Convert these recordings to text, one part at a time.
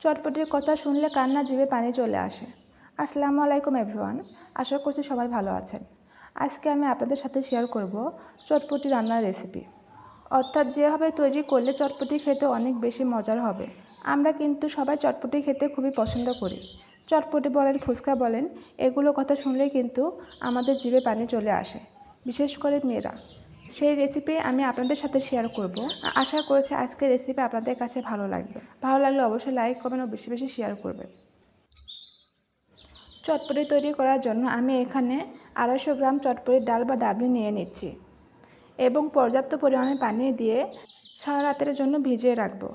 চটপটির কথা শুনলে কার না জিভে পানি চলে আসে। আসসালামু আলাইকুম এভরিওয়ান, আশা করছি সবাই ভালো আছেন। আজকে আমি আপনাদের সাথে শেয়ার করব চটপটি রান্নার রেসিপি, অর্থাৎ যেভাবে তৈরি করলে চটপটি খেতে অনেক বেশি মজার হবে। আমরা কিন্তু সবাই চটপটি খেতে খুবই পছন্দ করি। চটপটি বলেন, ফুচকা বলেন, এগুলো কথা শুনলেই কিন্তু আমাদের জিভে পানি চলে আসে, বিশেষ করে মেয়েরা। সেই রেসিপি আমি আপনাদের সাথে শেয়ার করব। আশা করছি আজকের রেসিপি আপনাদের কাছে ভালো লাগবে। ভালো লাগলে অবশ্যই লাইক করবেন ও বেশি বেশি শেয়ার করবেন। চটপটি তৈরি করার জন্য আমি এখানে 250 গ্রাম চটপটির ডাল বা ডাবলি নিয়ে নিচ্ছি এবং পর্যাপ্ত পরিমাণে পানি দিয়ে সারা রাতের জন্য ভিজিয়ে রাখবো।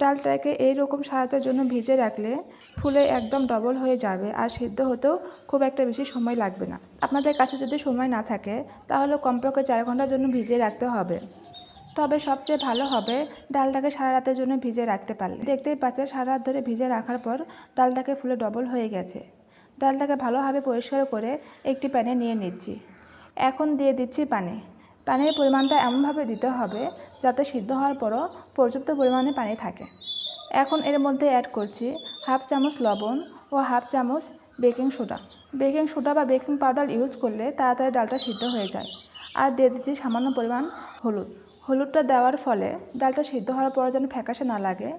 ডালটাকে এইরকম সারা রাতের জন্য ভিজে রাখলে ফুলে একদম ডবল হয়ে যাবে আর সিদ্ধ হতেও খুব একটা বেশি সময় লাগবে না। আপনাদের কাছে যদি সময় না থাকে তাহলে কমপক্ষে 4 ঘন্টার জন্য ভিজিয়ে রাখতে হবে। তবে সবচেয়ে ভালো হবে ডালটাকে সারা রাতের জন্য ভিজে রাখতে পারলে। দেখতেই পাচ্ছেন সারা রাত ধরে ভিজে রাখার পর ডালটাকে ফুলে ডবল হয়ে গেছে। ডালটাকে ভালোভাবে পরিষ্কার করে একটি প্যানে নিয়ে নিচ্ছি। এখন দিয়ে দিচ্ছি পানি। পানির পরিমাণটা এমনভাবে দিতে হবে যাতে সিদ্ধ হওয়ার পরও পর্যাপ্ত পরিমাণে পানি থাকে। এখন এর মধ্যে অ্যাড করছি 1/2 চামচ লবণ ও 1/2 চামচ বেকিং সোডা। বেকিং সোডা বা বেকিং পাউডার ইউজ করলে তাড়াতাড়ি ডালটা সিদ্ধ হয়ে যায়। আর দিয়ে দিচ্ছি সামান্য পরিমাণ হলুদ। হলুদটা দেওয়ার ফলে ডালটা সিদ্ধ হওয়ার পর যেন ফ্যাকাশে না লাগে,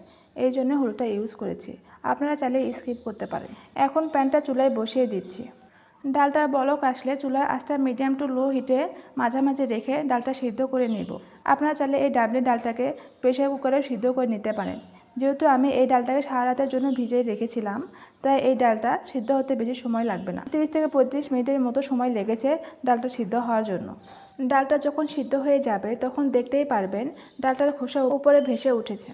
এই জন্য হলুদটা ইউজ করেছি। আপনারা চাইলে স্কিপ করতে পারেন। এখন প্যানটা চুলায় বসিয়ে দিচ্ছি। ডালটার বলক আসলে চুলার আঁচটা মিডিয়াম টু লো হিটে মাঝামাঝি রেখে ডালটা সিদ্ধ করে নেব। আপনারা চাইলে এই ডালটাকে প্রেসার কুকারেও সিদ্ধ করে নিতে পারেন। যেহেতু আমি এই ডালটাকে সারা রাতের জন্য ভিজিয়ে রেখেছিলাম, তাই এই ডালটা সিদ্ধ হতে বেশি সময় লাগবে না। 30 থেকে 35 মিনিটের মতো সময় লেগেছে ডালটা সিদ্ধ হওয়ার জন্য। ডালটা যখন সিদ্ধ হয়ে যাবে তখন দেখতেই পারবেন ডালটার খোসা উপরে ভেসে উঠেছে।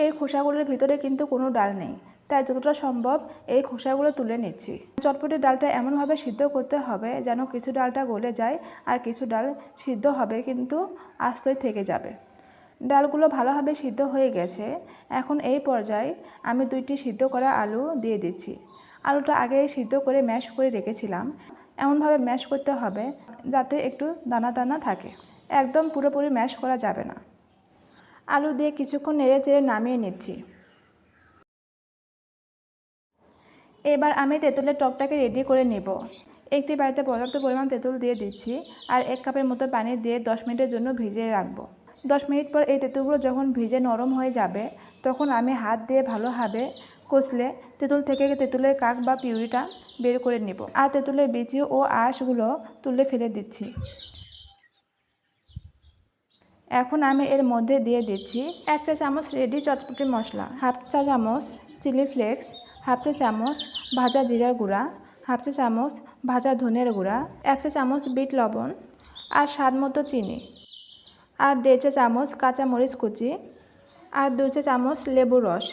এই খোসাগুলোর ভিতরে কিন্তু কোনো ডাল নেই, তাই যতটা সম্ভব এই খোসাগুলো তুলে নিচ্ছি। চটপটির ডালটা এমনভাবে সিদ্ধ করতে হবে যেন কিছু ডালটা গলে যায় আর কিছু ডাল সিদ্ধ হবে কিন্তু আস্তই থেকে যাবে। ডালগুলো ভালোভাবে সিদ্ধ হয়ে গেছে। এখন এই পর্যায়ে আমি 2টি সিদ্ধ করা আলু দিয়ে দিচ্ছি। আলুটা আগে সিদ্ধ করে ম্যাশ করে রেখেছিলাম। এমনভাবে ম্যাশ করতে হবে যাতে একটু দানা দানা থাকে, একদম পুরোপুরি ম্যাশ করা যাবে না। আলু দিয়ে কিছুক্ষণ নেড়ে চেড়ে নামিয়ে নিচ্ছি। এবার আমি তেঁতুলের টকটাকে রেডি করে নেব। একটি বাড়িতে পর্যাপ্ত পরিমাণ তেঁতুল দিয়ে দিচ্ছি আর 1 কাপের মতো পানি দিয়ে 10 মিনিটের জন্য ভিজিয়ে রাখবো। 10 মিনিট পর এই তেঁতুলগুলো যখন ভিজে নরম হয়ে যাবে তখন আমি হাত দিয়ে ভালোভাবে কষলে তেঁতুল থেকে তেঁতুলের কাক বা পিউরিটা বের করে নেব আর তেঁতুলের বিচি ও আঁশগুলো তুলে ফেলে দিচ্ছি। এখন আমি এর মধ্যে দিয়ে দিচ্ছি 1 চা চামচ রেডি চটপটি মশলা, 1/2 চা চামচ চিলি ফ্লেক্স, 1/2 চা চামচ ভাজা জিরার গুঁড়া, 1/2 চা চামচ ভাজা ধনের গুঁড়া, 1 চা চামচ বিট লবণ আর স্বাদ মতো চিনি, আর 1.5 চা চামচ কাঁচামরিচ কুচি আর 2 চা চামচ লেবুর রস।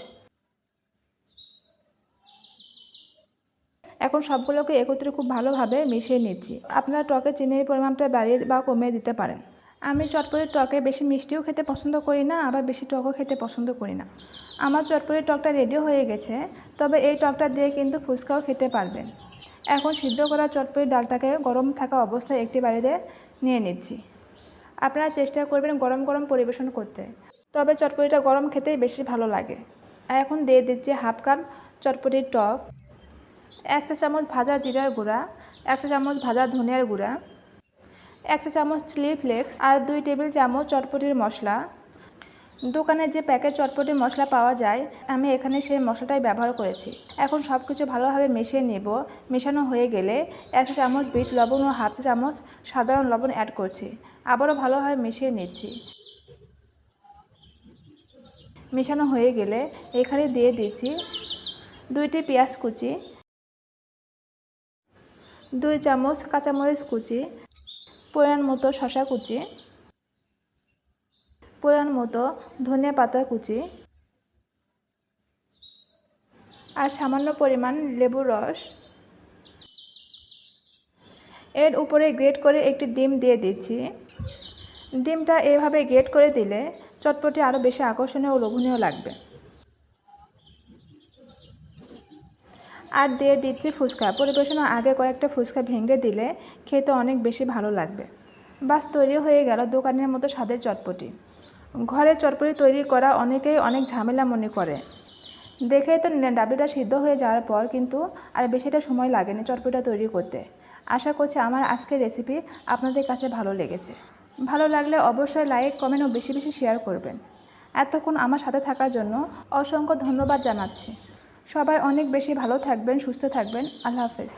এখন সবগুলোকে একত্রে খুব ভালোভাবে মিশিয়ে নিচ্ছি। আপনারা টকে চিনির পরিমাণটা বাড়িয়ে বা কমিয়ে দিতে পারেন। আমি চটপটির টকে বেশি মিষ্টিও খেতে পছন্দ করি না, আবার বেশি টকও খেতে পছন্দ করি না। আমার চটপটির টকটা রেডি হয়ে গেছে, তবে এই টকটা দিয়ে কিন্তু ফুচকাও খেতে পারবেন। এখন সিদ্ধ করা চটপটির ডালটাকে গরম থাকা অবস্থায় একটি বাড়িতে নিয়ে নিচ্ছি। আপনারা চেষ্টা করবেন গরম গরম পরিবেশন করতে, তবে চটপটিটা গরম খেতেই বেশি ভালো লাগে। এখন দিয়ে দিচ্ছি 1/2 কাপ চটপটির টক, 1 চা চামচ ভাজা জিরার গুঁড়া, 1 চা চামচ ভাজা ধনিয়ার গুঁড়া, 1 চা চামচ চিলি ফ্লেক্স আর 2 টেবিল চামচ চটপটির মশলা। দোকানে যে প্যাকেট চটপটির মশলা পাওয়া যায় আমি এখানে সেই মশলাটাই ব্যবহার করেছি। এখন সব কিছু ভালোভাবে মিশিয়ে নেব। মেশানো হয়ে গেলে 1 চা চামচ বিট লবণ ও 1/2 চা চামচ সাধারণ লবণ অ্যাড করছি। আবারও ভালোভাবে মিশিয়ে নিচ্ছি। মেশানো হয়ে গেলে এখানে দিয়ে দিচ্ছি 2টি পেঁয়াজ কুচি, 2 চামচ কাঁচামরিচ কুচি, পরিমাণ মতো শসা কুচি, পরিমাণ মতো ধনিয়া পাতা কুচি আর সামান্য পরিমাণ লেবুর রস। এর উপরে গ্রেট করে একটি ডিম দিয়ে দিচ্ছি। ডিমটা এভাবে গ্রেট করে দিলে চটপটি আরও বেশি আকর্ষণীয় ও লোভনীয় লাগবে। আর দিয়ে দিচ্ছি ফুচকা। পরিবেশনের আগে কয়েকটা ফুচকা ভেঙে দিলে খেতে অনেক বেশি ভালো লাগবে। বাস তৈরি হয়ে গেল দোকানের মতো স্বাদের চটপটি। ঘরে চটপটি তৈরি করা অনেকেই অনেক ঝামেলা মনে করে। দেখেই তো নিলেন ডাবলিটা সিদ্ধ হয়ে যাওয়ার পর কিন্তু আর বেশিটা সময় লাগেনি চটপটিটা তৈরি করতে। আশা করছি আমার আজকের রেসিপি আপনাদের কাছে ভালো লেগেছে। ভালো লাগলে অবশ্যই লাইক, কমেন্ট ও বেশি বেশি শেয়ার করবেন। এতক্ষণ আমার সাথে থাকার জন্য অসংখ্য ধন্যবাদ জানাচ্ছি। সবাই অনেক বেশি ভালো থাকবেন, সুস্থ থাকবেন। আল্লাহ হাফেজ।